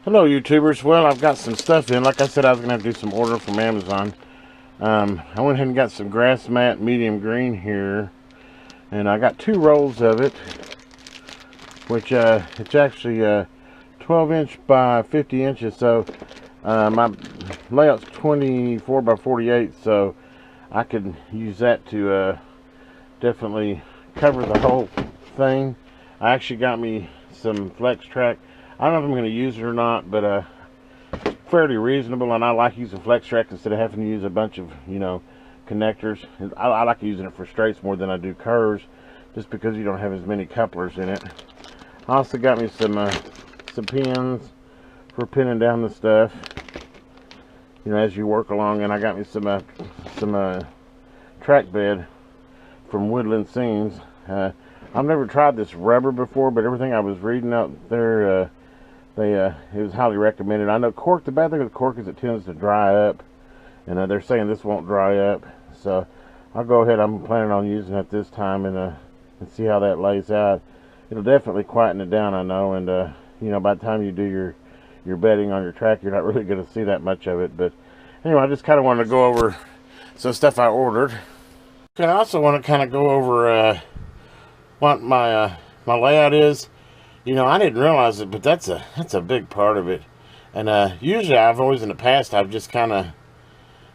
Hello YouTubers. Well, I've got some stuff in. Like I said, I was going to do some order from Amazon. I went ahead and got some grass mat medium green here. And I got 2 rolls of it. Which it's actually 12 inch by 50 inches. So my layout's 24 by 48. So I could use that to definitely cover the whole thing. I actually got me some flex track. I don't know if I'm going to use it or not, but fairly reasonable, and I like using flex track instead of having to use a bunch of, connectors. I like using it for straights more than I do curves, just because you don't have as many couplers in it. I also got me some pins for pinning down the stuff, as you work along, and I got me some track bed from Woodland Scenes. I've never tried this rubber before, but everything I was reading out there, it was highly recommended. I know cork, the bad thing with cork is it tends to dry up, and they're saying this won't dry up, so I'll go ahead. I'm planning on using it this time and see how that lays out. It'll definitely quieten it down, I know, and by the time you do your bedding on your track, you're not really going to see that much of it. But anyway, I just kind of wanted to go over some stuff I ordered. I also want to kind of go over what my layout is. I didn't realize it, but that's a big part of it. And usually I've always in the past, I've just kind of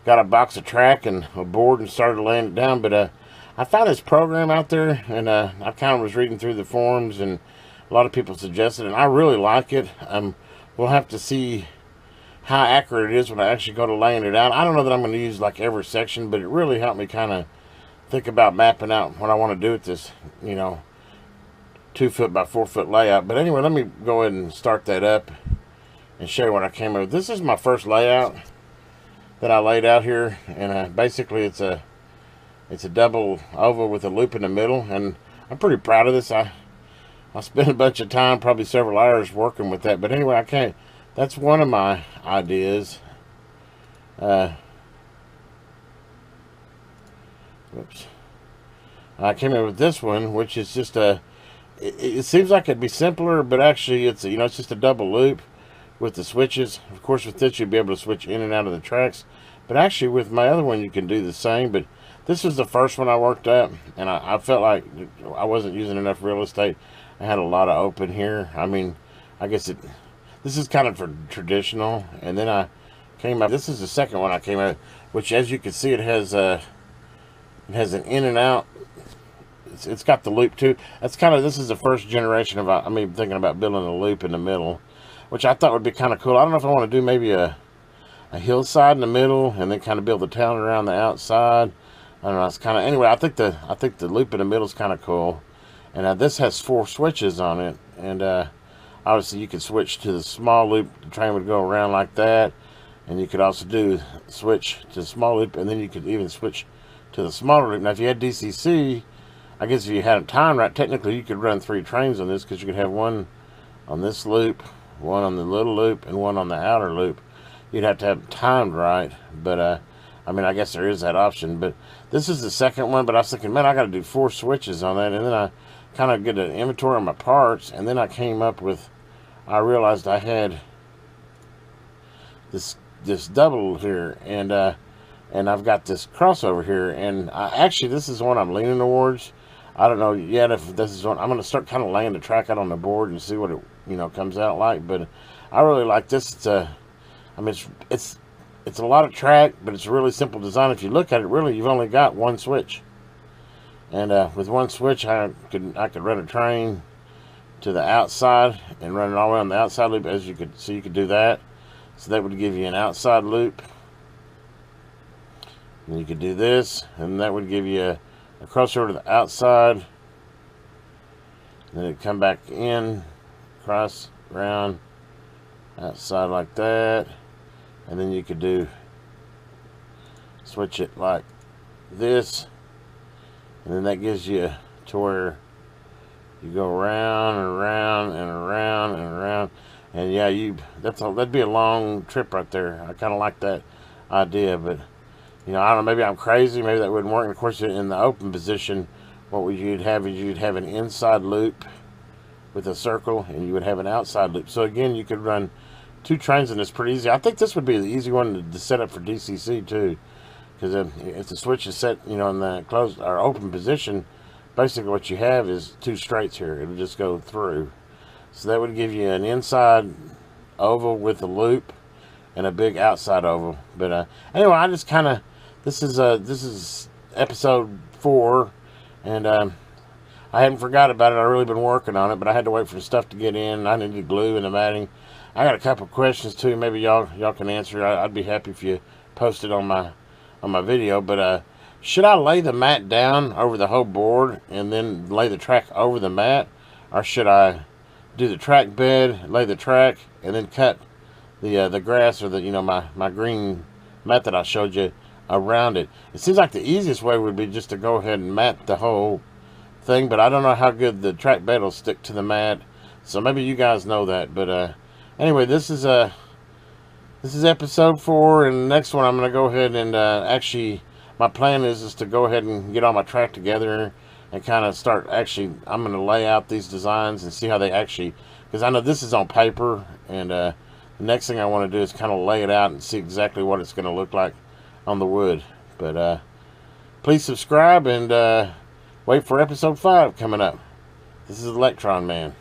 got a box of track and a board and started laying it down. But I found this program out there, and I kind of was reading through the forums, and a lot of people suggested it, and I really like it. We'll have to see how accurate it is when I actually go to laying it out. I don't know that I'm going to use like every section, but it really helped me kind of think about mapping out what I want to do with this, 2 foot by 4 foot layout. But anyway, let me go ahead and start that up and show you what I came up with. This is my first layout that I laid out here, and basically it's a double oval with a loop in the middle, and I'm pretty proud of this. I spent a bunch of time, probably several hours working with that. But anyway, that's one of my ideas. Whoops. I came up with this one, which is just it seems like it'd be simpler, but actually it's it's just a double loop with the switches. Of course, with this you'd be able to switch in and out of the tracks, but actually with my other one you can do the same. But this was the first one I worked up, and I felt like I wasn't using enough real estate. I had a lot of open here. I mean, I guess this is kind of for traditional. And then I came up, this is the second one I came up, which, as you can see, it has an in and out. It's got the loop too. This is the first generation of, thinking about building a loop in the middle, which I thought would be kind of cool. I don't know if I want to do maybe a hillside in the middle and then kind of build the town around the outside. I don't know. It's kind of, anyway, I think the loop in the middle is kind of cool. And this has 4 switches on it, and obviously you could switch to the small loop. The train would go around like that, and you could also switch to the small loop, and then you could even switch to the smaller loop. Now, if you had DCC, I guess if you had it timed right, technically you could run 3 trains on this, because you could have one on this loop, one on the little loop, and one on the outer loop. You'd have to have it timed right, but I guess there is that option. But this is the second one, but I was thinking, man, I got to do 4 switches on that, and then I kind of get an inventory of my parts, and then I came up with, I realized I had this double here, and I've got this crossover here, and this is one I'm leaning towards. I don't know yet if this is one. I'm going to start kind of laying the track out on the board and see what it comes out like. But I really like this. It's a lot of track, but it's a really simple design. If you look at it, really, you've only got 1 switch. And with 1 switch, I could run a train to the outside and run it all around the outside loop, as you could do that. So that would give you an outside loop. And you could do this, and that would give you a crossover to the outside. Then it'd come back in, cross, around, outside like that. And then you could switch it like this. And then that gives you to where you go around and around and around and around. And yeah, that'd be a long trip right there. I kind of like that idea, but I don't know, maybe I'm crazy, maybe that wouldn't work. And of course, in the open position, what you'd have an inside loop with a circle, and you would have an outside loop. So again, you could run 2 trains in this pretty easy. I think this would be the easy one to set up for DCC too, because if the switch is set, you know, in the closed or open position, basically what you have is 2 straights here. It'll just go through. So that would give you an inside oval with a loop and a big outside oval. But anyway, I just kind of, this is episode 4, and I hadn't forgot about it. I've really been working on it, but I had to wait for the stuff to get in. I needed glue and the matting. I got a couple questions too. Maybe y'all can answer. I'd be happy if you post it on my video. But should I lay the mat down over the whole board and then lay the track over the mat, or should I do the track bed, lay the track, and then cut the grass or the, you know, my green mat that I showed you around it? It seems like the easiest way would be just to go ahead and mat the whole thing, but I don't know how good the track bed will stick to the mat, so maybe you guys know that. But anyway, this is episode 4, and the next one I'm gonna go ahead and actually, my plan is to go ahead and get all my track together and kind of start, actually, I'm gonna lay out these designs and see how they actually, because I know this is on paper, and the next thing I want to do is kind of lay it out and see exactly what it's going to look like on the wood. But please subscribe and wait for episode 5 coming up. This is Electron Man.